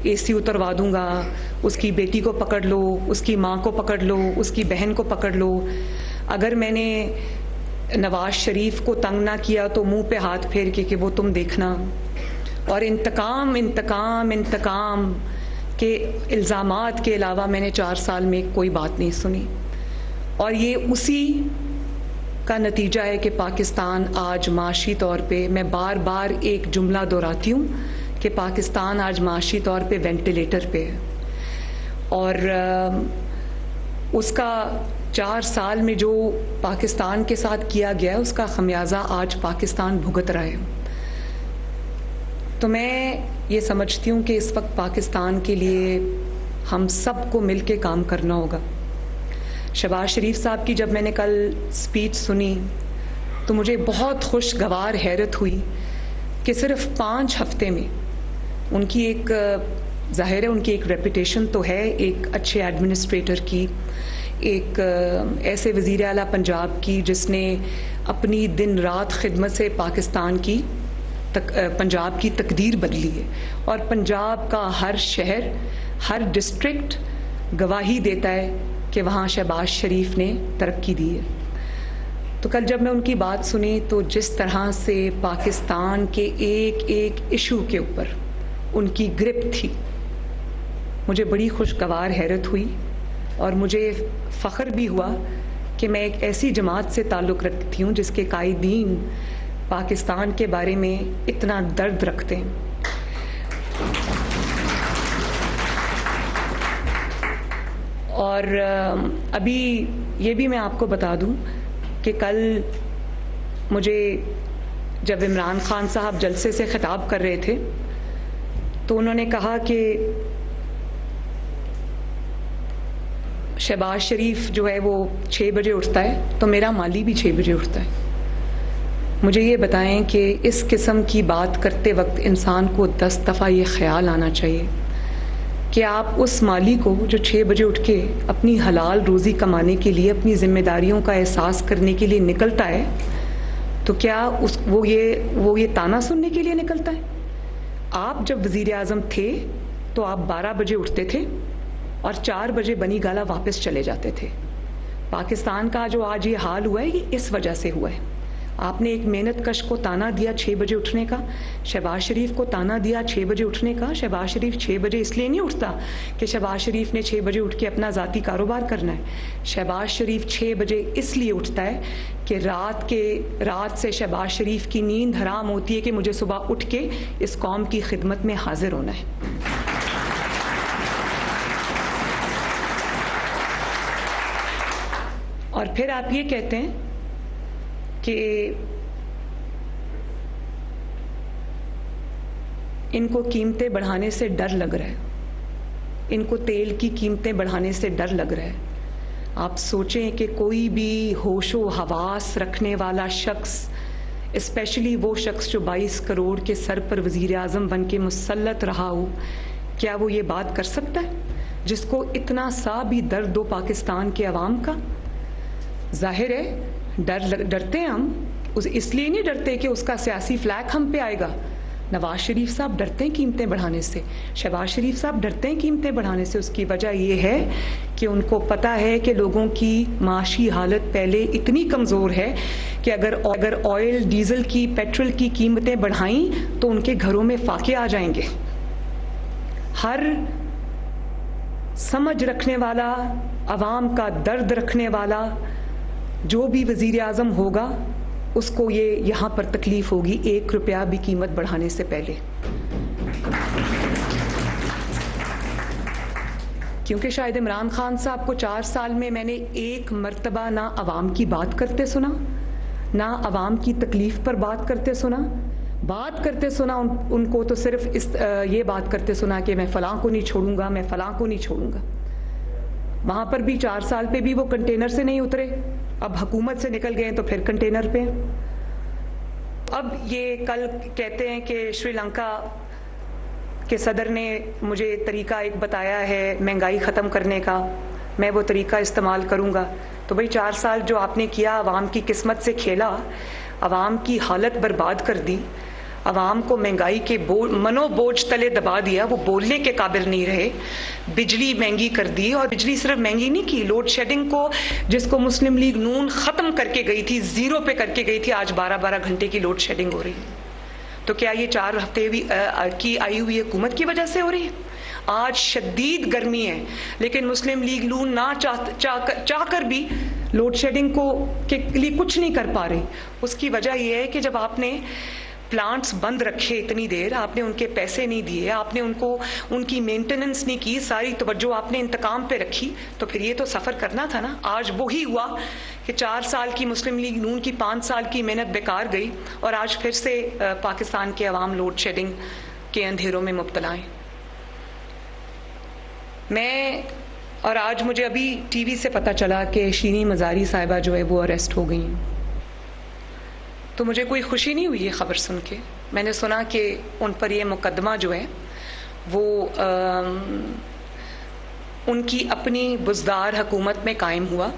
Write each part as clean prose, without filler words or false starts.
AC उतरवा दूंगा, उसकी बेटी को पकड़ लो, उसकी माँ को पकड़ लो, उसकी बहन को पकड़ लो। अगर मैंने नवाज शरीफ को तंग ना किया तो मुंह पे हाथ फेर के कि वो तुम देखना। और इंतकाम इंतकाम इंतकाम के इल्ज़ामात के अलावा मैंने 4 साल में कोई बात नहीं सुनी। और ये उसी का नतीजा है कि पाकिस्तान आज माशी तौर पे, मैं बार बार एक जुमला दोहराती हूँ कि पाकिस्तान आज माशी तौर पे वेंटिलेटर पे है। और उसका 4 साल में जो पाकिस्तान के साथ किया गया है उसका खमियाजा आज पाकिस्तान भुगत रहा है। तो मैं ये समझती हूँ कि इस वक्त पाकिस्तान के लिए हम सबको मिल के काम करना होगा। शहबाज शरीफ साहब की जब मैंने कल स्पीच सुनी तो मुझे बहुत खुशगवार हैरत हुई कि सिर्फ 5 हफ्ते में उनकी एक, ज़ाहिर है उनकी एक रेपुटेशन तो है एक अच्छे एडमिनिस्ट्रेटर की, एक ऐसे वज़ीर आला पंजाब की जिसने अपनी दिन रात खिदमत से पाकिस्तान की पंजाब की तकदीर बदली है। और पंजाब का हर शहर, हर डिस्ट्रिक्ट गवाही देता है कि वहाँ शहबाज शरीफ ने तरक्की दी है। तो कल जब मैं उनकी बात सुनी तो जिस तरह से पाकिस्तान के एक एक इशू के ऊपर उनकी ग्रिप थी, मुझे बड़ी खुशगवार हैरत हुई। और मुझे फ़ख्र भी हुआ कि मैं एक ऐसी जमात से ताल्लुक़ रखती हूँ जिसके कायदीन पाकिस्तान के बारे में इतना दर्द रखते हैं। और अभी ये भी मैं आपको बता दूं कि कल मुझे जब इमरान खान साहब जलसे से खिताब कर रहे थे तो उन्होंने कहा कि शहबाज शरीफ जो है वो 6 बजे उठता है तो मेरा माली भी 6 बजे उठता है। मुझे ये बताएं कि इस किस्म की बात करते वक्त इंसान को 10 दफ़ा ये ख्याल आना चाहिए कि आप उस माली को जो 6 बजे उठ के अपनी हलाल रोज़ी कमाने के लिए, अपनी ज़िम्मेदारियों का एहसास करने के लिए निकलता है, तो क्या वो ये ताना सुनने के लिए निकलता है? आप जब वज़ीर आज़म थे तो आप 12 बजे उठते थे और 4 बजे बनी गाला वापस चले जाते थे। पाकिस्तान का जो आज ये हाल हुआ है ये इस वजह से हुआ है। आपने एक मेहनत कश को ताना दिया 6 बजे उठने का, शहबाज शरीफ को ताना दिया 6 बजे उठने का। शहबाज शरीफ 6 बजे इसलिए नहीं उठता कि शहबाज शरीफ ने 6 बजे उठ के अपना ज़ाती कारोबार करना है। शहबाज शरीफ 6 बजे इसलिए उठता है कि रात से शहबाज शरीफ की नींद हराम होती है कि मुझे सुबह उठ के इस कौम की खिदमत में हाजिर होना है। और फिर आप ये कहते हैं कि इनको कीमतें बढ़ाने से डर लग रहा है, इनको तेल की कीमतें बढ़ाने से डर लग रहा है। आप सोचें कि कोई भी होशो हवास रखने वाला शख्स, स्पेशली वो शख्स जो 22 करोड़ के सर पर वज़ीर आज़म बन के मुसल्लत रहा हो, क्या वो ये बात कर सकता है जिसको इतना सा भी दर्द हो पाकिस्तान के अवाम का? जाहिर है डरते हैं हम, इसलिए नहीं डरते कि उसका सियासी फ्लैग हम पे आएगा। नवाज शरीफ साहब डरते हैं कीमतें बढ़ाने से, शहबाज शरीफ साहब डरते हैं कीमतें बढ़ाने से। उसकी वजह यह है कि उनको पता है कि लोगों की माशी हालत पहले इतनी कमज़ोर है कि अगर ऑयल, डीजल की, पेट्रोल की कीमतें बढ़ाईं तो उनके घरों में फाके आ जाएंगे। हर समझ रखने वाला, अवाम का दर्द रखने वाला जो भी वज़ीर आज़म होगा उसको ये यहाँ पर तकलीफ होगी 1 रुपया भी कीमत बढ़ाने से पहले। क्योंकि शायद इमरान खान साहब को 4 साल में मैंने एक मर्तबा ना अवाम की बात करते सुना, ना अवाम की तकलीफ पर बात करते सुना। उनको तो सिर्फ ये बात करते सुना कि मैं फ़लाँ को नहीं छोड़ूंगा, मैं फ़लाँ को नहीं छोड़ूंगा। वहाँ पर भी 4 साल पे भी वो कंटेनर से नहीं उतरे, अब हुकूमत से निकल गए तो फिर कंटेनर पे। अब ये कल कहते हैं कि श्रीलंका के सदर ने मुझे तरीका एक बताया है महंगाई ख़त्म करने का, मैं वो तरीका इस्तेमाल करूँगा। तो भाई 4 साल जो आपने किया, आवाम की किस्मत से खेला, आवाम की हालत बर्बाद कर दी, आवाम को महंगाई के मनोबोझ तले दबा दिया, वो बोलने के काबिल नहीं रहे। बिजली महंगी कर दी, और बिजली सिर्फ महंगी नहीं की, लोड शेडिंग को जिसको मुस्लिम लीग नून खत्म करके गई थी, जीरो पे करके गई थी, आज 12-12 घंटे की लोड शेडिंग हो रही है। तो क्या ये 4 हफ्ते की आई हुई हुकूमत की वजह से हो रही है? आज शदीद गर्मी है, लेकिन मुस्लिम लीग नून ना चाहकर भी लोड शेडिंग को के लिए कुछ नहीं कर पा रही। उसकी वजह यह है कि जब आपने प्लांट्स बंद रखे इतनी देर, आपने उनके पैसे नहीं दिए, आपने उनकी मेंटेनेंस नहीं की, सारी तवज्जो आपने इंतकाम पे रखी, तो फिर ये तो सफ़र करना था ना। आज वही हुआ कि 4 साल की मुस्लिम लीग नून की 5 साल की मेहनत बेकार गई, और आज फिर से पाकिस्तान के अवाम लोड शेडिंग के अंधेरों में मुब्तला हैं। और आज मुझे अभी टीवी से पता चला कि शीनी मज़ारी साहिबा जो है वो अरेस्ट हो गई। तो मुझे कोई खुशी नहीं हुई ये खबर सुन के। मैंने सुना कि उन पर ये मुकदमा जो है वो उनकी अपनी बुज़दार हुकूमत में कायम हुआ,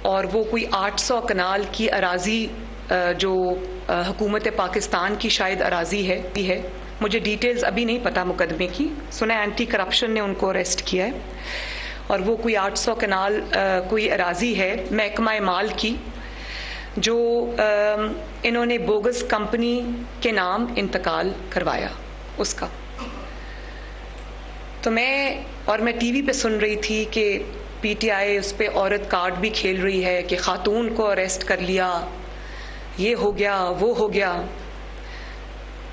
और वो कोई 800 कनाल की अराजी जो हुकूमत पाकिस्तान की शायद अराजी है। मुझे डिटेल्स अभी नहीं पता मुकदमे की। सुना एंटी करप्शन ने उनको अरेस्ट किया है, और वो कोई 800 कनाल कोई अराजी है महकमा माल की, जो इन्होंने बोगस कंपनी के नाम इंतकाल करवाया उसका। तो मैं टीवी पे सुन रही थी कि पीटीआई उस पे औरत कार्ड भी खेल रही है कि खातून को अरेस्ट कर लिया, ये हो गया वो हो गया।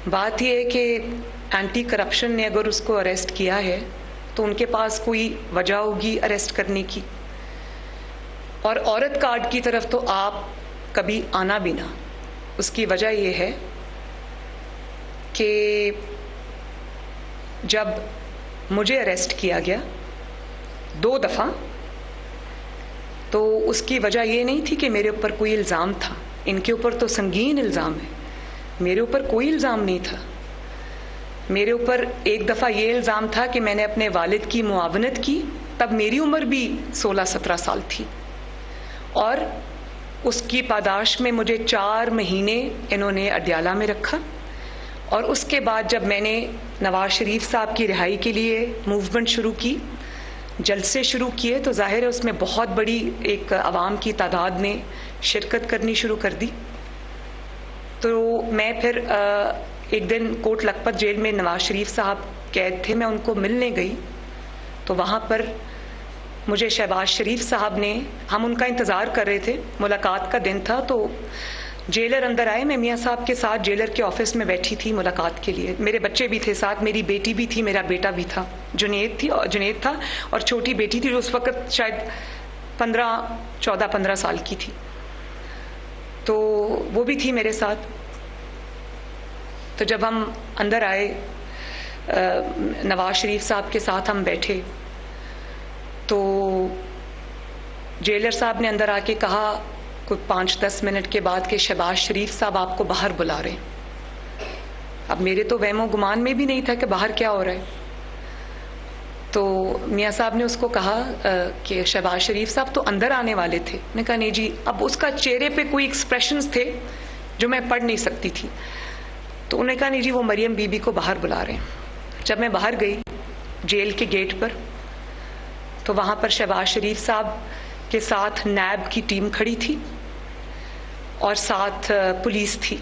बात यह है कि एंटी करप्शन ने अगर उसको अरेस्ट किया है तो उनके पास कोई वजह होगी अरेस्ट करने की, और औरत कार्ड की तरफ तो आप कभी आना भी ना। उसकी वजह यह है कि जब मुझे अरेस्ट किया गया 2 दफ़ा, तो उसकी वजह यह नहीं थी कि मेरे ऊपर कोई इल्ज़ाम था। इनके ऊपर तो संगीन इल्ज़ाम है, मेरे ऊपर कोई इल्ज़ाम नहीं था। मेरे ऊपर एक दफ़ा ये इल्ज़ाम था कि मैंने अपने वालिद की मुआवनत की, तब मेरी उम्र भी 16-17 साल थी, और उसकी पादाश में मुझे 4 महीने इन्होंने अडयाला में रखा। और उसके बाद जब मैंने नवाज शरीफ साहब की रिहाई के लिए मूवमेंट शुरू की, जलसे शुरू किए, तो जाहिर है उसमें बहुत बड़ी एक आवाम की तादाद ने शिरकत करनी शुरू कर दी। तो मैं फिर एक दिन कोट लखपत जेल में नवाज शरीफ साहब कैद थे, मैं उनको मिलने गई, तो वहाँ पर मुझे शहबाज शरीफ साहब ने, हम उनका इंतज़ार कर रहे थे, मुलाकात का दिन था, तो जेलर अंदर आए। मैं मियाँ साहब के साथ जेलर के ऑफिस में बैठी थी मुलाकात के लिए। मेरे बच्चे भी थे साथ, मेरी बेटी भी थी, मेरा बेटा भी था, जुनेद था, और छोटी बेटी थी जो उस वक़्त शायद 14-15 साल की थी, तो वो भी थी मेरे साथ। तो जब हम अंदर आए, नवाज शरीफ साहब के साथ हम बैठे, तो जेलर साहब ने अंदर आके कहा कुछ 5-10 मिनट के बाद कि शहबाज शरीफ साहब आपको बाहर बुला रहे हैं। अब मेरे तो वहमो गुमान में भी नहीं था कि बाहर क्या हो रहा है। तो मियाँ साहब ने उसको कहा कि शहबाज शरीफ साहब तो अंदर आने वाले थे। मैंने कहा नहीं जी। अब उसका चेहरे पे कोई एक्सप्रेशंस थे जो मैं पढ़ नहीं सकती थी, तो उन्होंने कहा नहीं जी वो मरियम बीबी को बाहर बुला रहे हैं। जब मैं बाहर गई जेल के गेट पर, तो वहाँ पर शहबाज शरीफ साहब के साथ नैब की टीम खड़ी थी और साथ पुलिस थी।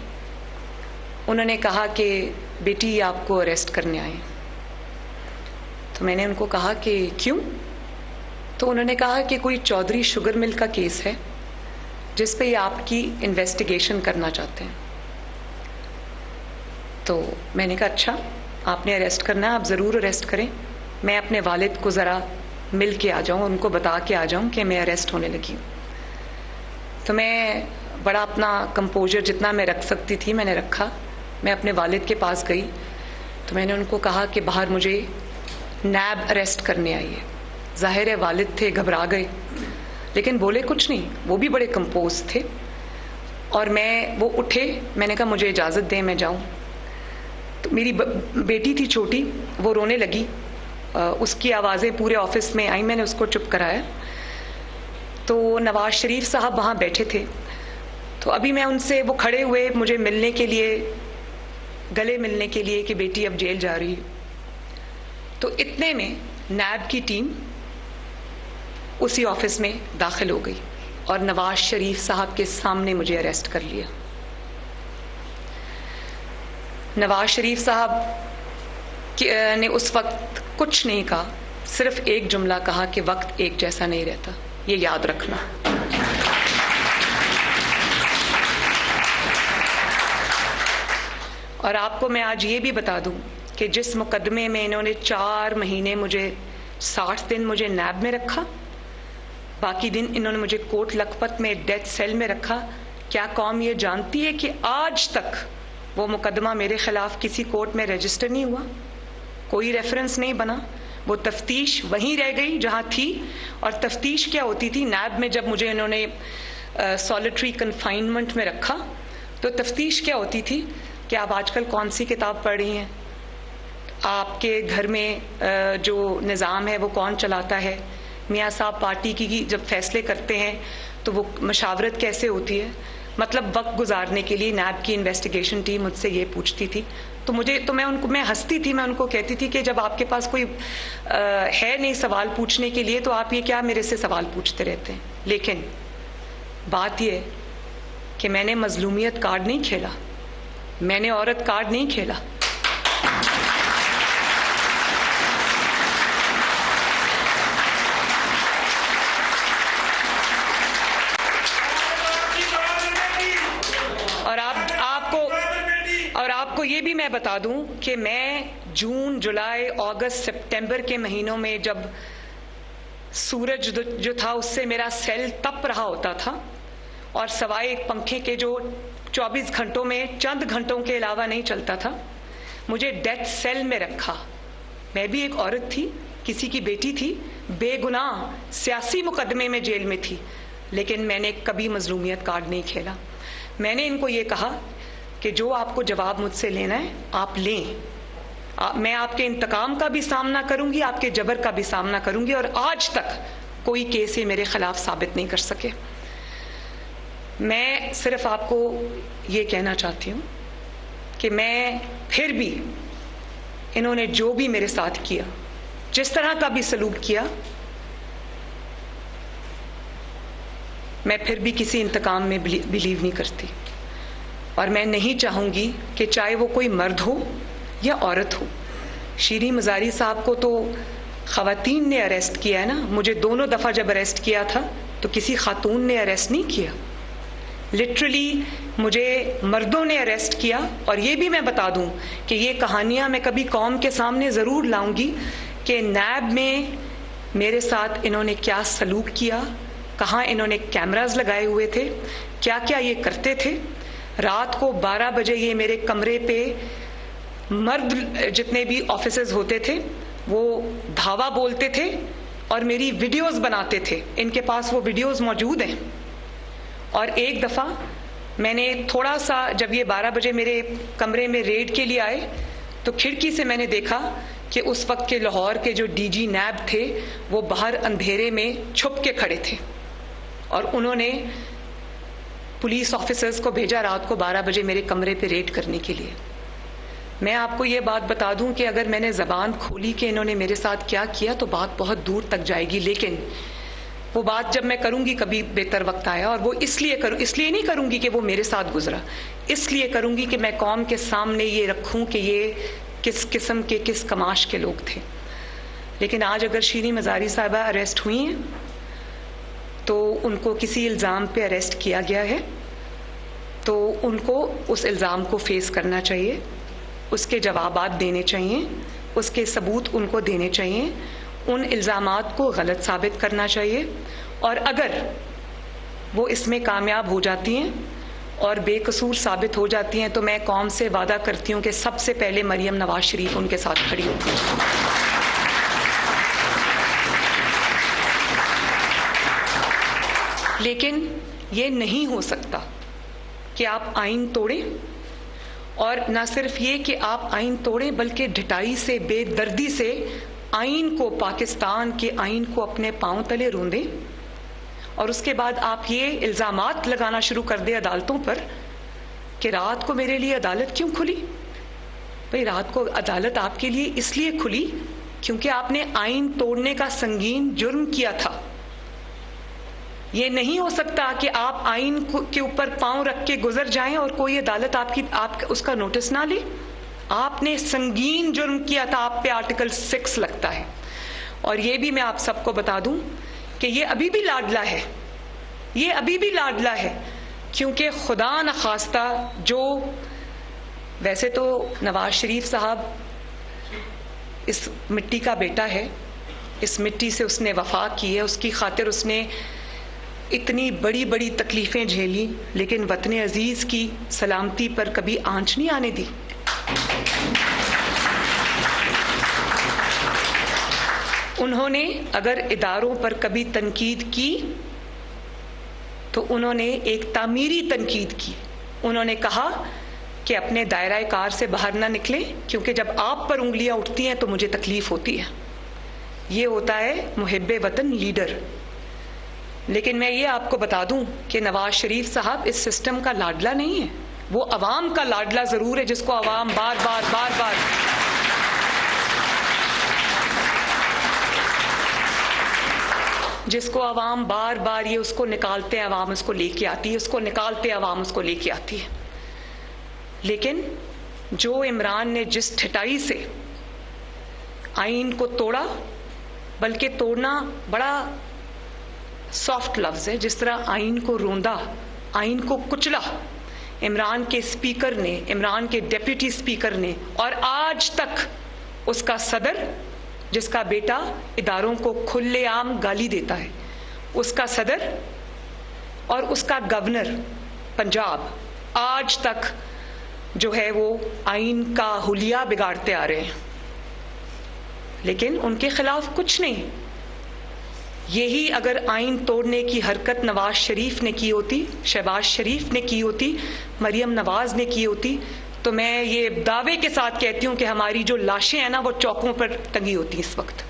उन्होंने कहा कि बेटी आपको अरेस्ट करने आए। तो मैंने उनको कहा कि क्यों? तो उन्होंने कहा कि कोई चौधरी शुगर मिल का केस है जिस पे ये आपकी इन्वेस्टिगेशन करना चाहते हैं। तो मैंने कहा अच्छा, आपने अरेस्ट करना है, आप ज़रूर अरेस्ट करें। मैं अपने वालिद को ज़रा मिल के आ जाऊँ, उनको बता के आ जाऊँ कि मैं अरेस्ट होने लगी हूँ। तो मैं बड़ा अपना कंपोजर जितना मैं रख सकती थी मैंने रखा। मैं अपने वालिद के पास गई तो मैंने उनको कहा कि बाहर मुझे नैब अरेस्ट करने आई है। जाहिर है वालिद थे, घबरा गए, लेकिन बोले कुछ नहीं, वो भी बड़े कंपोज थे। और वो उठे, मैंने कहा मुझे इजाज़त दें मैं जाऊँ। तो मेरी बेटी थी छोटी, वो रोने लगी, उसकी आवाज़ें पूरे ऑफिस में आई, मैंने उसको चुप कराया। तो नवाज शरीफ साहब वहाँ बैठे थे, तो अभी मैं उनसे, वो खड़े हुए मुझे मिलने के लिए गले मिलने के लिए कि बेटी अब जेल जा रही है। तो इतने में नैब की टीम उसी ऑफिस में दाखिल हो गई और नवाज शरीफ साहब के सामने मुझे अरेस्ट कर लिया। नवाज शरीफ साहब ने उस वक्त कुछ नहीं कहा, सिर्फ एक जुमला कहा कि वक्त एक जैसा नहीं रहता, ये याद रखना। और आपको मैं आज ये भी बता दूं कि जिस मुकदमे में इन्होंने 4 महीने मुझे 60 दिन मुझे नैब में रखा, बाकी दिन इन्होंने मुझे कोट लखपत में डेथ सेल में रखा, क्या कौम ये जानती है कि आज तक वो मुकदमा मेरे खिलाफ किसी कोर्ट में रजिस्टर नहीं हुआ, कोई रेफरेंस नहीं बना, वो तफ्तीश वहीं रह गई जहां थी। और तफ्तीश क्या होती थी, नैब में जब मुझे इन्होंने सॉलिटरी कन्फाइनमेंट में रखा तो तफ्तीश क्या होती थी कि आप आजकल कौन सी किताब पढ़ रही हैं, आपके घर में जो निज़ाम है वो कौन चलाता है, मियाँ साहब पार्टी की जब फैसले करते हैं तो वो मशावरत कैसे होती है। मतलब वक्त गुजारने के लिए नैब की इन्वेस्टिगेशन टीम मुझसे ये पूछती थी, तो मैं हंसती थी, मैं उनको कहती थी कि जब आपके पास कोई है नहीं सवाल पूछने के लिए तो आप ये क्या मेरे से सवाल पूछते रहते हैं। लेकिन बात ये है कि मैंने मजलूमियत कार्ड नहीं खेला, मैंने औरत कार्ड नहीं खेला। और आपको ये भी मैं बता दूं कि मैं जून, जुलाई, अगस्त, सितंबर के महीनों में जब सूरज जो था उससे मेरा सेल तप रहा होता था और सवाए एक पंखे के जो 24 घंटों में चंद घंटों के अलावा नहीं चलता था, मुझे डेथ सेल में रखा। मैं भी एक औरत थी, किसी की बेटी थी, बेगुनाह सियासी मुकदमे में जेल में थी, लेकिन मैंने कभी मजलूमियत कार्ड नहीं खेला। मैंने इनको ये कहा कि जो आपको जवाब मुझसे लेना है आप लें, मैं आपके इंतकाम का भी सामना करूंगी, आपके जबर का भी सामना करूंगी, और आज तक कोई केस ये मेरे खिलाफ साबित नहीं कर सके। मैं सिर्फ आपको ये कहना चाहती हूँ कि मैं फिर भी, इन्होंने जो भी मेरे साथ किया, जिस तरह का भी सलूक किया, मैं फिर भी किसी इंतकाम में बिलीव नहीं करती। और मैं नहीं चाहूंगी कि चाहे वो कोई मर्द हो या औरत हो। शीरीन मज़ारी साहब को तो ख़वातीन ने अरेस्ट किया है ना, मुझे दोनों दफ़ा जब अरेस्ट किया था तो किसी खातून ने अरेस्ट नहीं किया, लिटरली मुझे मर्दों ने अरेस्ट किया। और ये भी मैं बता दूं कि ये कहानियां मैं कभी कौम के सामने ज़रूर लाऊंगी कि नैब में मेरे साथ इन्होंने क्या सलूक किया, कहाँ इन्होंने कैमरास लगाए हुए थे, क्या क्या ये करते थे। रात को 12 बजे ये मेरे कमरे पे, मर्द जितने भी ऑफिसर्स होते थे वो धावा बोलते थे और मेरी वीडियोस बनाते थे, इनके पास वो वीडियोस मौजूद हैं। और एक दफ़ा मैंने थोड़ा सा, जब ये 12 बजे मेरे कमरे में रेड के लिए आए तो खिड़की से मैंने देखा कि उस वक्त के लाहौर के जो डीजी नैब थे वो बाहर अंधेरे में छुप के खड़े थे और उन्होंने पुलिस ऑफिसर्स को भेजा रात को 12 बजे मेरे कमरे पे रेड करने के लिए। मैं आपको ये बात बता दूं कि अगर मैंने ज़बान खोली कि इन्होंने मेरे साथ क्या किया तो बात बहुत दूर तक जाएगी, लेकिन वो बात जब मैं करूंगी कभी बेहतर वक्त आया, और वो इसलिए नहीं करूंगी कि वो मेरे साथ गुजरा, इसलिए करूंगी कि मैं कौम के सामने ये रखूं कि ये किस किस्म के, किस कमाश के लोग थे। लेकिन आज अगर शीरीन मज़ारी साहिबा अरेस्ट हुई हैं तो उनको किसी इल्ज़ाम पे अरेस्ट किया गया है तो उनको उस इल्ज़ाम को फेस करना चाहिए, उसके जवाबात देने चाहिए, उसके सबूत उनको देने चाहिए, उन इल्ज़ामात को गलत साबित करना चाहिए। और अगर वो इसमें कामयाब हो जाती हैं और बेकसूर साबित हो जाती हैं तो मैं कौम से वादा करती हूँ कि सबसे पहले मरियम नवाज शरीफ उनके साथ खड़ी होगी। लेकिन ये नहीं हो सकता कि आप आइन तोड़ें, और ना सिर्फ ये कि आप आइन तोड़ें बल्कि ढिठाई से, बेदर्दी से आइन को, पाकिस्तान के आइन को अपने पांव तले रोंदें, और उसके बाद आप ये इल्ज़ामात लगाना शुरू कर दें अदालतों पर कि रात को मेरे लिए अदालत क्यों खुली, भाई रात को अदालत आपके लिए इसलिए खुली क्योंकि आपने आइन तोड़ने का संगीन जुर्म किया था। ये नहीं हो सकता कि आप आइन के ऊपर पांव रख के गुजर जाएं और कोई अदालत आप उसका नोटिस ना ले। आपने संगीन जुर्म किया था, आप पे आर्टिकल 6 लगता है। और ये भी मैं आप सबको बता दूं कि ये अभी भी लाडला है, ये अभी भी लाडला है, क्योंकि खुदा न खास्ता जो, वैसे तो नवाज शरीफ साहब इस मिट्टी का बेटा है, इस मिट्टी से उसने वफा की है, उसकी खातिर उसने इतनी बड़ी बड़ी तकलीफें झेली, लेकिन वतन अजीज की सलामती पर कभी आंच नहीं आने दी। उन्होंने अगर इदारों पर कभी तनकीद की तो उन्होंने एक तामीरी तनकीद की। उन्होंने कहा कि अपने दायरा कार से बाहर ना निकलें, क्योंकि जब आप पर उंगलियां उठती हैं तो मुझे तकलीफ होती है। ये होता है मुहिब्बे वतन लीडर। लेकिन मैं ये आपको बता दूं कि नवाज शरीफ साहब इस सिस्टम का लाडला नहीं है, वो अवाम का लाडला जरूर है, जिसको अवाम बार बार जिसको अवाम बार बार ये उसको निकालते हैं, अवाम उसको लेके आती है, उसको निकालते हैं, अवाम उसको लेके आती है। लेकिन जो इमरान ने जिस ठिठाई से आइन को तोड़ा, बल्कि तोड़ना बड़ा सॉफ्ट लफ्ज है, जिस तरह आइन को रोंदा, आइन को कुचला इमरान के स्पीकर ने, इमरान के डेप्यूटी स्पीकर ने, और आज तक उसका सदर, जिसका बेटा इदारों को खुलेआम गाली देता है, उसका सदर और उसका गवर्नर पंजाब आज तक जो है वो आइन का हुलिया बिगाड़ते आ रहे हैं, लेकिन उनके खिलाफ कुछ नहीं। यही अगर आइन तोड़ने की हरकत नवाज शरीफ ने की होती, शहबाज शरीफ ने की होती, मरियम नवाज ने की होती, तो मैं ये दावे के साथ कहती हूं कि हमारी जो लाशें हैं ना वो चौकों पर टंगी होती इस वक्त।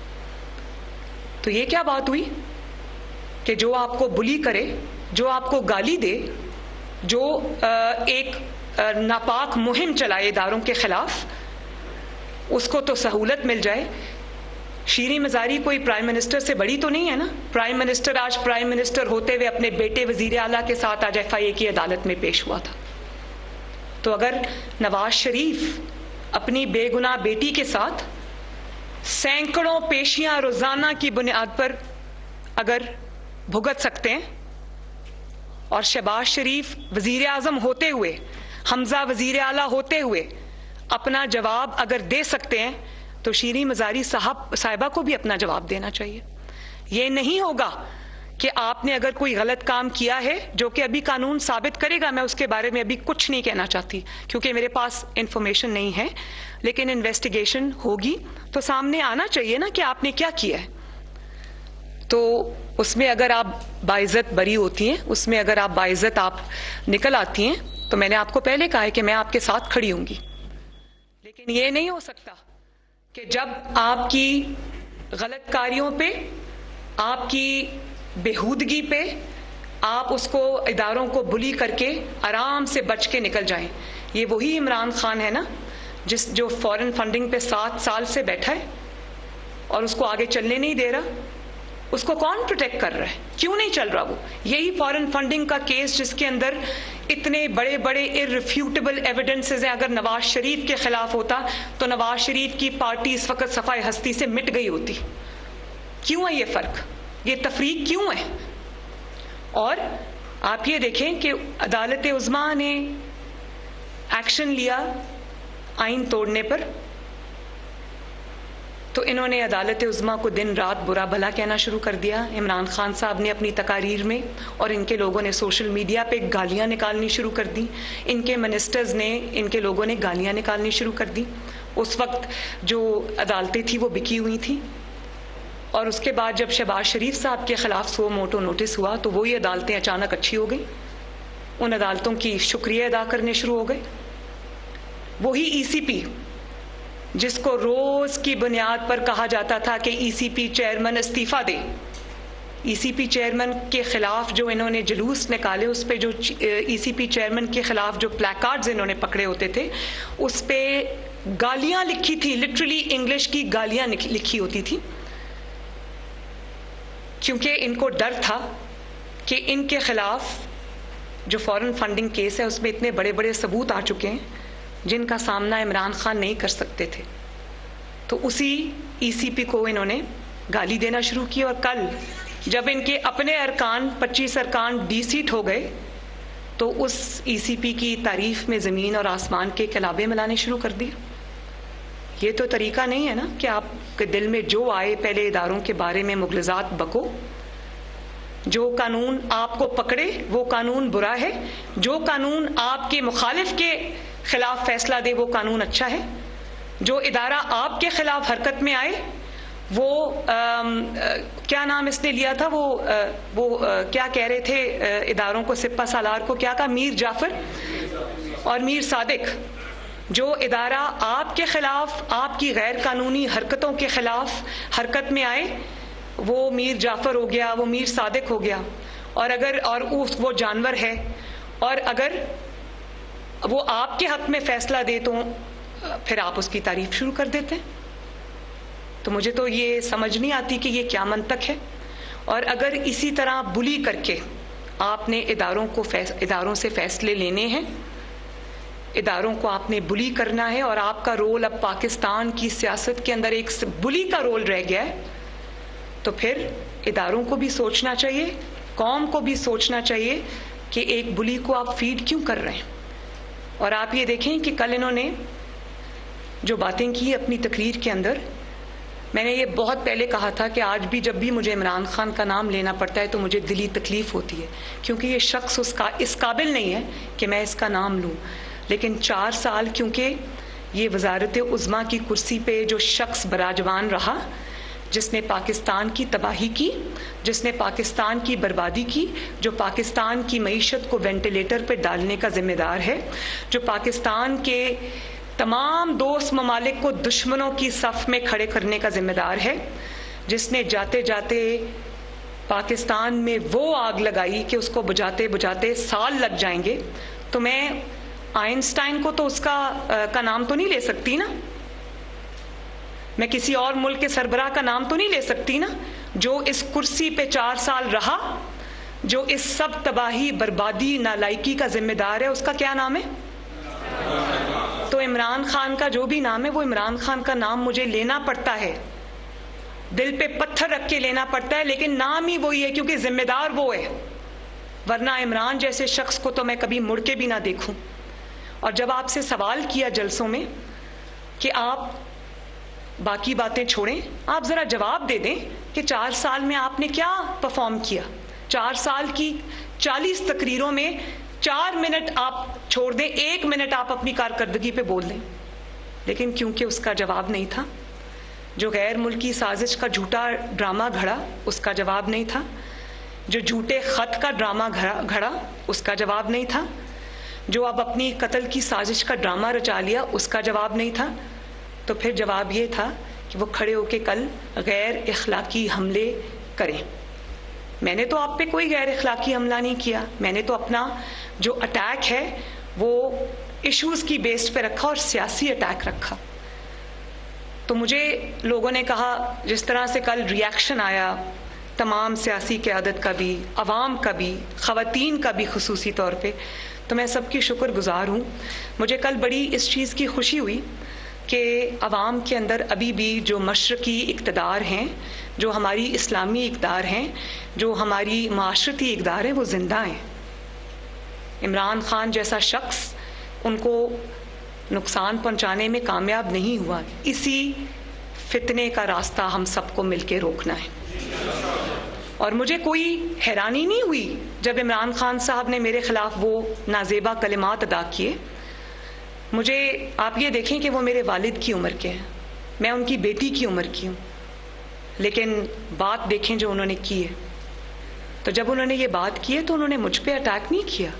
तो ये क्या बात हुई कि जो आपको बुली करे, जो आपको गाली दे, जो एक नापाक मुहिम चलाए इदारों के खिलाफ, उसको तो सहूलत मिल जाए। शीरी मजारी कोई प्राइम मिनिस्टर से बड़ी तो नहीं है ना। प्राइम मिनिस्टर आज प्राइम मिनिस्टर होते हुए अपने बेटे वजीर आला के साथ आज FIA की अदालत में पेश हुआ था। तो अगर नवाज शरीफ अपनी बेगुनाह बेटी के साथ सैकड़ों पेशियां रोजाना की बुनियाद पर अगर भुगत सकते हैं, और शहबाज शरीफ वजीर आजम होते हुए, हमजा वजीर आला होते हुए अपना जवाब अगर दे सकते हैं, तो शीरी मजारी साहिबा को भी अपना जवाब देना चाहिए। ये नहीं होगा कि आपने अगर कोई गलत काम किया है, जो कि अभी कानून साबित करेगा, मैं उसके बारे में अभी कुछ नहीं कहना चाहती क्योंकि मेरे पास इंफॉर्मेशन नहीं है, लेकिन इन्वेस्टिगेशन होगी तो सामने आना चाहिए ना कि आपने क्या किया है। तो उसमें अगर आप बाइज्जत बरी होती हैं, उसमें अगर आप बाइज्जत आप निकल आती हैं, तो मैंने आपको पहले कहा है कि मैं आपके साथ खड़ी होंगी। लेकिन ये नहीं हो सकता कि जब आपकी गलत कार्यों पे, आपकी बेहूदगी पे आप उसको इदारों को बुली करके आराम से बच के निकल जाएं। ये वही इमरान खान है ना जो फॉरेन फंडिंग पे 7 साल से बैठा है और उसको आगे चलने नहीं दे रहा। उसको कौन प्रोटेक्ट कर रहा है? क्यों नहीं चल रहा वो? यही फॉरेन फंडिंग का केस जिसके अंदर इतने बड़े बड़े इररिफ्यूटेबल एविडेंसेस हैं, अगर नवाज शरीफ के खिलाफ होता तो नवाज शरीफ की पार्टी इस वक्त सफाई हस्ती से मिट गई होती। क्यों है ये फर्क, ये तफरीक क्यों है? और आप ये देखें कि अदालत उज़्मा ने एक्शन लिया आइन तोड़ने पर, तो इन्होंने अदालत उज़्मा को दिन रात बुरा भला कहना शुरू कर दिया। इमरान खान साहब ने अपनी तकारीर में, और इनके लोगों ने सोशल मीडिया पे गालियां निकालनी शुरू कर दी। इनके मिनिस्टर्स ने, इनके लोगों ने गालियां निकालनी शुरू कर दी। उस वक्त जो अदालतें थी वो बिकी हुई थी, और उसके बाद जब शहबाज शरीफ साहब के खिलाफ सो मोटो नोटिस हुआ तो वही अदालतें अचानक अच्छी हो गई। उन अदालतों की शुक्रिया अदा करने शुरू हो गए। वही ECP जिसको रोज की बुनियाद पर कहा जाता था कि ECP चेयरमैन इस्तीफा दे, ECP चेयरमैन के खिलाफ जो इन्होंने जुलूस निकाले, उस पे जो ECP चेयरमैन के खिलाफ जो प्लैकार्ड्स इन्होंने पकड़े होते थे, उस पे गालियां लिखी थी, लिटरली इंग्लिश की गालियां लिखी होती थी, क्योंकि इनको डर था कि इनके खिलाफ जो फॉरेन फंडिंग केस है उसमें इतने बड़े बड़े सबूत आ चुके हैं जिनका सामना इमरान खान नहीं कर सकते थे। तो उसी ईसीपी को इन्होंने गाली देना शुरू की, और कल जब इनके अपने अरकान 25 अरकान डीसीट हो गए तो उस ईसीपी की तारीफ में ज़मीन और आसमान के कलाबे मिलाने शुरू कर दिए। ये तो तरीका नहीं है ना कि आपके दिल में जो आए पहले इदारों के बारे में मुगलजात बको। जो कानून आपको पकड़े वो कानून बुरा है, जो कानून आपके मुखालिफ के खिलाफ फैसला दे वो कानून अच्छा है। जो इदारा आपके खिलाफ हरकत में आए वो क्या नाम इसने लिया था, वो क्या कह रहे थे इदारों को, सिपा सालार को क्या कहा, मीर जाफर और मीर सादिक। जो इदारा आपके खिलाफ आपकी गैर कानूनी हरकतों के खिलाफ हरकत में आए वो मीर जाफर हो गया, वो मीर सादिक हो गया। और अगर वो जानवर है, और अगर वो आपके हक में फैसला दे तो फिर आप उसकी तारीफ शुरू कर देते हैं। तो मुझे तो ये समझ नहीं आती कि ये क्या मंतक है। और अगर इसी तरह बुली करके आपने इदारों से फैसले लेने हैं, इदारों को आपने बुली करना है, और आपका रोल अब पाकिस्तान की सियासत के अंदर एक बुली का रोल रह गया है, तो फिर इदारों को भी सोचना चाहिए, कौम को भी सोचना चाहिए कि एक बुली को आप फीड क्यों कर रहे हैं। और आप ये देखें कि कल इन्होंने जो बातें की अपनी तकरीर के अंदर, मैंने ये बहुत पहले कहा था कि आज भी जब भी मुझे इमरान खान का नाम लेना पड़ता है तो मुझे दिली तकलीफ होती है, क्योंकि ये शख्स इस काबिल नहीं है कि मैं इसका नाम लूँ। लेकिन 4 साल क्योंकि ये वज़ारत उज़्मा की कुर्सी पे जो शख्स बराजवान रहा, जिसने पाकिस्तान की तबाही की, जिसने पाकिस्तान की बर्बादी की, जो पाकिस्तान की मईशत को वेंटिलेटर पर डालने का जिम्मेदार है, जो पाकिस्तान के तमाम दोस्त ममालिक को दुश्मनों की सफ में खड़े करने का जिम्मेदार है, जिसने जाते जाते पाकिस्तान में वो आग लगाई कि उसको बुझाते बुझाते साल लग जाएंगे। तो मैं आइंस्टाइन को तो का नाम तो नहीं ले सकती ना, मैं किसी और मुल्क के सरबराह का नाम तो नहीं ले सकती ना। जो इस कुर्सी पे 4 साल रहा, जो इस सब तबाही बर्बादी नालायकी का जिम्मेदार है, उसका क्या नाम है? तो इमरान खान का जो भी नाम है वो इमरान खान का नाम मुझे लेना पड़ता है, दिल पे पत्थर रख के लेना पड़ता है, लेकिन नाम ही वही है क्योंकि जिम्मेदार वो है। वरना इमरान जैसे शख्स को तो मैं कभी मुड़ के भी ना देखूं। और जब आपसे सवाल किया जलसों में कि आप बाकी बातें छोड़ें, आप जरा जवाब दे दें कि 4 साल में आपने क्या परफॉर्म किया। 4 साल की 40 तकरीरों में 4 मिनट आप छोड़ दें, 1 मिनट आप अपनी कारकर्दगी पे बोल दें, लेकिन क्योंकि उसका जवाब नहीं था। जो गैर मुल्की साजिश का झूठा ड्रामा घड़ा, उसका जवाब नहीं था। जो झूठे खत का ड्रामा घड़ा, उसका जवाब नहीं था। जो अब अपनी कत्ल की साजिश का ड्रामा रचा लिया, उसका जवाब नहीं था। तो फिर जवाब ये था कि वो खड़े होके कल गैर इखलाकी हमले करें। मैंने तो आप पे कोई गैर इखलाकी हमला नहीं किया, मैंने तो अपना जो अटैक है वो इश्यूज की बेस पे रखा और सियासी अटैक रखा। तो मुझे लोगों ने कहा, जिस तरह से कल रिएक्शन आया तमाम सियासी क़यादत का भी, अवाम का भी, ख़वातीन का भी खुसूसी तौर पे, तो मैं सबकी शुक्रगुजार हूँ। मुझे कल बड़ी इस चीज़ की खुशी हुई कि अवाम के अंदर अभी भी जो मशरक़ी इक़्तिदार हैं, जो हमारी इस्लामी इक़्तिदार हैं, जो हमारी माशरती इक़्तिदार हैं, वो ज़िंदा हैं। इमरान खान जैसा शख्स उनको नुकसान पहुँचाने में कामयाब नहीं हुआ। इसी फितने का रास्ता हम सबको मिलके रोकना है। और मुझे कोई हैरानी नहीं हुई जब इमरान खान साहब ने मेरे खिलाफ वो नाजेबा कलिमात अदा किए। मुझे आप ये देखें कि वो मेरे वालिद की उम्र के हैं, मैं उनकी बेटी की उम्र की हूँ, लेकिन बात देखें जो उन्होंने की है। तो जब उन्होंने ये बात की है तो उन्होंने मुझ पे अटैक नहीं किया,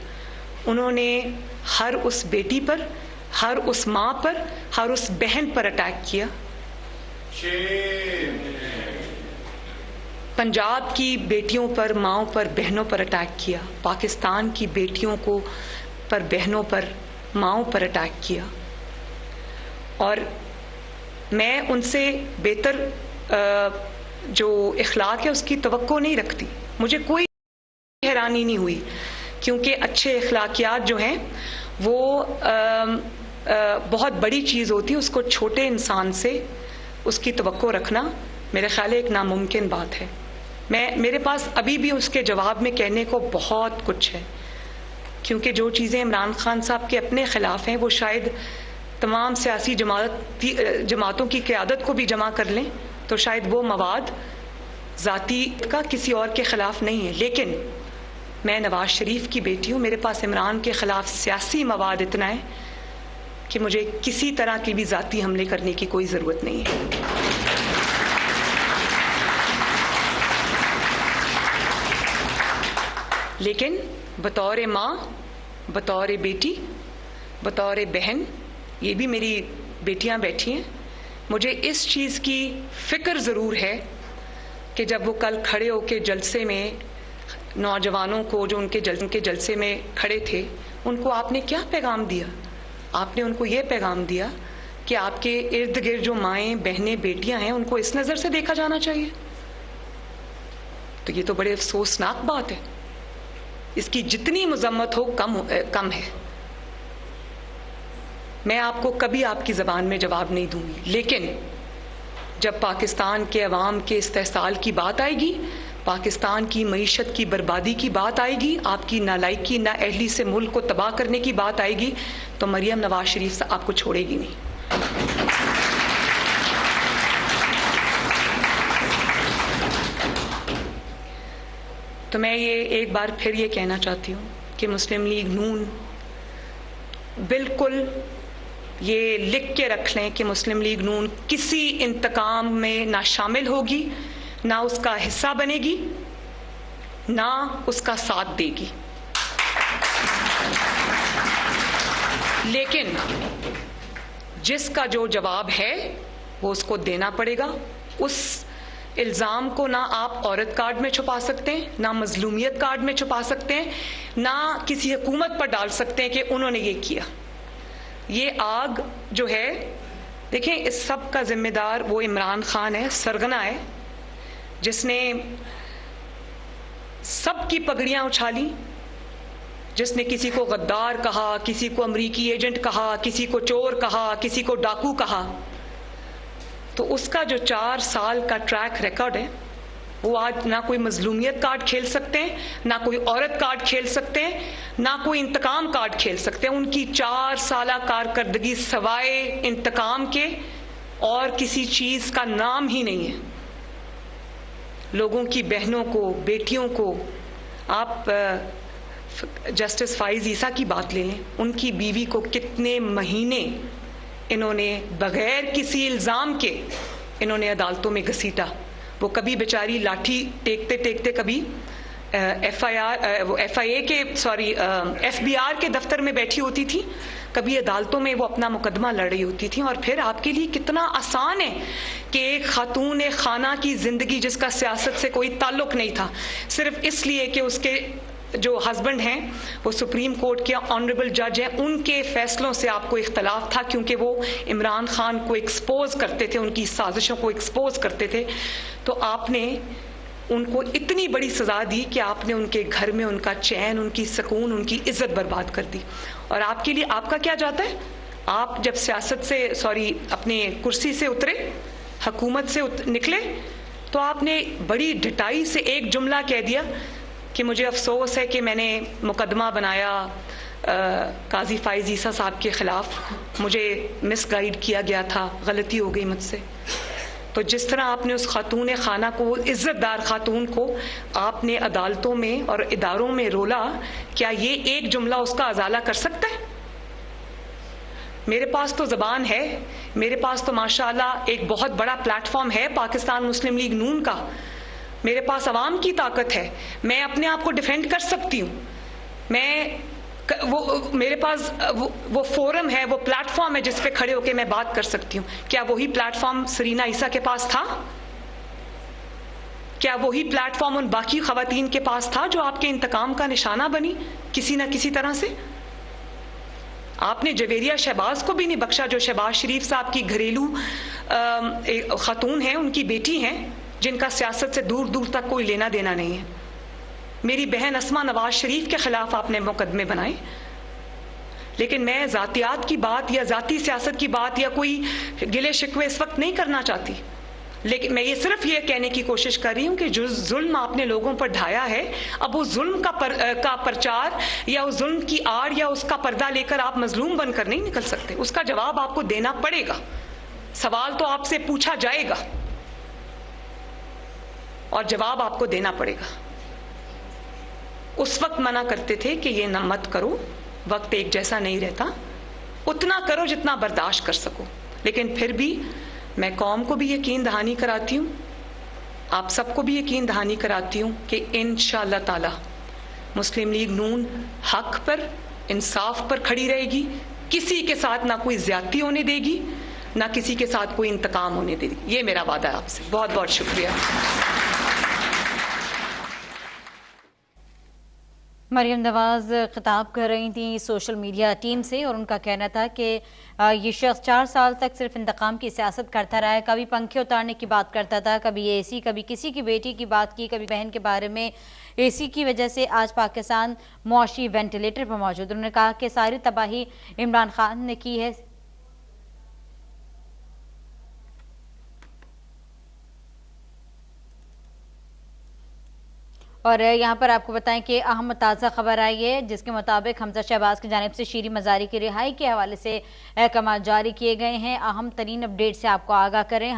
उन्होंने हर उस बेटी पर, हर उस माँ पर, हर उस बहन पर अटैक किया। पंजाब की बेटियों पर, माँओं पर, बहनों पर अटैक किया, पाकिस्तान की बेटियों को पर, बहनों पर, माँओं पर अटैक किया। और मैं उनसे बेहतर जो इखलाक है उसकी तवक्को नहीं रखती। मुझे कोई हैरानी नहीं हुई, क्योंकि अच्छे इखलाकियात जो हैं वो बहुत बड़ी चीज़ होती है। उसको छोटे इंसान से उसकी तवक्को रखना मेरे ख्याल है एक नामुमकिन बात है। मेरे पास अभी भी उसके जवाब में कहने को बहुत कुछ है, क्योंकि जो चीज़ें इमरान खान साहब के अपने ख़िलाफ़ हैं वो शायद तमाम सियासी जमातों की क़यादत को भी जमा कर लें तो शायद वो मवाद ज़ाती का किसी और के ख़िलाफ़ नहीं है। लेकिन मैं नवाज शरीफ की बेटी हूँ, मेरे पास इमरान के ख़िलाफ़ सियासी मवाद इतना है कि मुझे किसी तरह की भी ज़ाती हमले करने की कोई ज़रूरत नहीं है। लेकिन बतौर माँ, बतौर बेटी, बतौर बहन, ये भी मेरी बेटियां बैठी हैं, मुझे इस चीज़ की फ़िक्र ज़रूर है कि जब वो कल खड़े होकर जलसे में नौजवानों को जो उनके जलसे में खड़े थे, उनको आपने क्या पैगाम दिया? आपने उनको ये पैगाम दिया कि आपके इर्द गिर्द जो माएँ, बहनें, बेटियां हैं उनको इस नज़र से देखा जाना चाहिए। तो ये तो बड़े अफसोसनाक बात है। इसकी जितनी मजम्मत हो कम है। मैं आपको कभी आपकी ज़बान में जवाब नहीं दूंगी, लेकिन जब पाकिस्तान के अवाम के इस्तेहसाल की बात आएगी, पाकिस्तान की मईशत की बर्बादी की बात आएगी, आपकी नालायकी, नाअहली से मुल्क को तबाह करने की बात आएगी, तो मरियम नवाज शरीफ आपको छोड़ेगी नहीं। तो मैं ये एक बार फिर ये कहना चाहती हूँ कि मुस्लिम लीग नून, बिल्कुल ये लिख के रख लें कि मुस्लिम लीग नून किसी इंतकाम में ना शामिल होगी, ना उसका हिस्सा बनेगी, ना उसका साथ देगी। लेकिन जिसका जो जवाब है वो उसको देना पड़ेगा। उस इल्ज़ाम को ना आप औरत कार्ड में छुपा सकते हैं, ना मजलूमियत कार्ड में छुपा सकते हैं, ना किसी हुकूमत पर डाल सकते हैं कि उन्होंने ये किया। ये आग जो है, देखें, इस सब का जिम्मेदार वो इमरान खान है, सरगना है, जिसने सबकी पगड़ियां उछाली, जिसने किसी को गद्दार कहा, किसी को अमरीकी एजेंट कहा, किसी को चोर कहा, किसी को डाकू कहा। तो उसका जो 4 साल का ट्रैक रिकॉर्ड है, वो आज ना कोई मजलूमियत कार्ड खेल सकते हैं, ना कोई औरत कार्ड खेल सकते हैं, ना कोई इंतकाम कार्ड खेल सकते हैं। उनकी 4 साला कारकर्दगी सवाए इंतकाम के और किसी चीज का नाम ही नहीं है। लोगों की बहनों को, बेटियों को, आप जस्टिस फाइज ईसा की बात ले लें, उनकी बीवी को कितने महीने इन्होंने बगैर किसी इल्ज़ाम के इन्होंने अदालतों में घसीटा। वो कभी बेचारी लाठी टेकते टेकते कभी FBR के दफ्तर में बैठी होती थी, कभी अदालतों में वो अपना मुकदमा लड़ रही होती थी। और फिर आपके लिए कितना आसान है कि एक खातून खाना की जिंदगी जिसका सियासत से कोई ताल्लुक नहीं था, सिर्फ इसलिए कि उसके जो हस्बैंड हैं वो सुप्रीम कोर्ट के ऑनरेबल जज हैं, उनके फैसलों से आपको इख्तलाफ था क्योंकि वो इमरान खान को एक्सपोज करते थे, उनकी साजिशों को एक्सपोज करते थे। तो आपने उनको इतनी बड़ी सजा दी कि आपने उनके घर में उनका चैन, उनकी सुकून, उनकी इज्जत बर्बाद कर दी। और आपके लिए आपका क्या जाता है? आप जब सियासत से अपने कुर्सी से उतरे, हुकूमत से निकले, तो आपने बड़ी ढिठाई से एक जुमला कह दिया कि मुझे अफसोस है कि मैंने मुकदमा बनाया काजी फाइज ईसा साहब के खिलाफ, मुझे मिसगाइड किया गया था, गलती हो गई मुझसे। तो जिस तरह आपने उस खातून खाना को, इज्जतदार खातून को आपने अदालतों में और इदारों में रोला, क्या ये एक जुमला उसका अजाला कर सकता है? मेरे पास तो ज़बान है, मेरे पास तो माशाअल्लाह एक बहुत बड़ा प्लेटफॉर्म है पाकिस्तान मुस्लिम लीग नून का, मेरे पास अवाम की ताकत है, मैं अपने आप को डिफेंड कर सकती हूँ। मेरे पास वो फोरम है, वो प्लेटफॉर्म है जिस पे खड़े होकर मैं बात कर सकती हूँ। क्या वही प्लेटफॉर्म सरीना ईसा के पास था? क्या वही प्लेटफॉर्म उन बाकी खवातीन के पास था जो आपके इंतकाम का निशाना बनी किसी न किसी तरह से? आपने जवेरिया शहबाज को भी नहीं बख्शा, जो शहबाज शरीफ साहब की घरेलू खातून हैं, उनकी बेटी हैं, जिनका सियासत से दूर दूर तक कोई लेना देना नहीं है। मेरी बहन अस्मा नवाज शरीफ के खिलाफ आपने मुकदमे बनाए। लेकिन मैं जातियात की बात या जाती सियासत की बात या कोई गिले शिकवे इस वक्त नहीं करना चाहती, लेकिन मैं ये सिर्फ ये कहने की कोशिश कर रही हूँ कि जो जुल्म आपने लोगों पर ढाया है, अब उस जुल्म का प्रचार या उस जुल्म की आड़ या उसका पर्दा लेकर आप मजलूम बनकर नहीं निकल सकते। उसका जवाब आपको देना पड़ेगा। सवाल तो आपसे पूछा जाएगा और जवाब आपको देना पड़ेगा। उस वक्त मना करते थे कि ये न मत करो, वक्त एक जैसा नहीं रहता, उतना करो जितना बर्दाश्त कर सको। लेकिन फिर भी मैं कौम को भी यकीन दहानी कराती हूँ, आप सबको भी यकीन दहानी कराती हूँ कि इंशाअल्लाह ताला मुस्लिम लीग नून हक पर, इंसाफ पर खड़ी रहेगी, किसी के साथ ना कोई ज्यादती होने देगी, ना किसी के साथ कोई इंतकाम होने देगी। ये मेरा वादा है आपसे। बहुत बहुत शुक्रिया। मरियम नवाज खिताब कर रही थी सोशल मीडिया टीम से, और उनका कहना था कि ये शख्स 4 साल तक सिर्फ इंतकाम की सियासत करता रहा है। कभी पंखे उतारने की बात करता था, कभी एसी, कभी किसी की बेटी की बात की, कभी बहन के बारे में। एसी की वजह से आज पाकिस्तान मुआशी वेंटिलेटर पर मौजूद। उन्होंने कहा कि सारी तबाही इमरान खान ने की है। और यहाँ पर आपको बताएं कि अहम ताज़ा खबर आई है, जिसके मुताबिक हमजा शहबाज की जानिब से शीरी मज़ारी की रिहाई के हवाले से अहकाम जारी किए गए हैं। अहम तरीन अपडेट से आपको आगाह करें।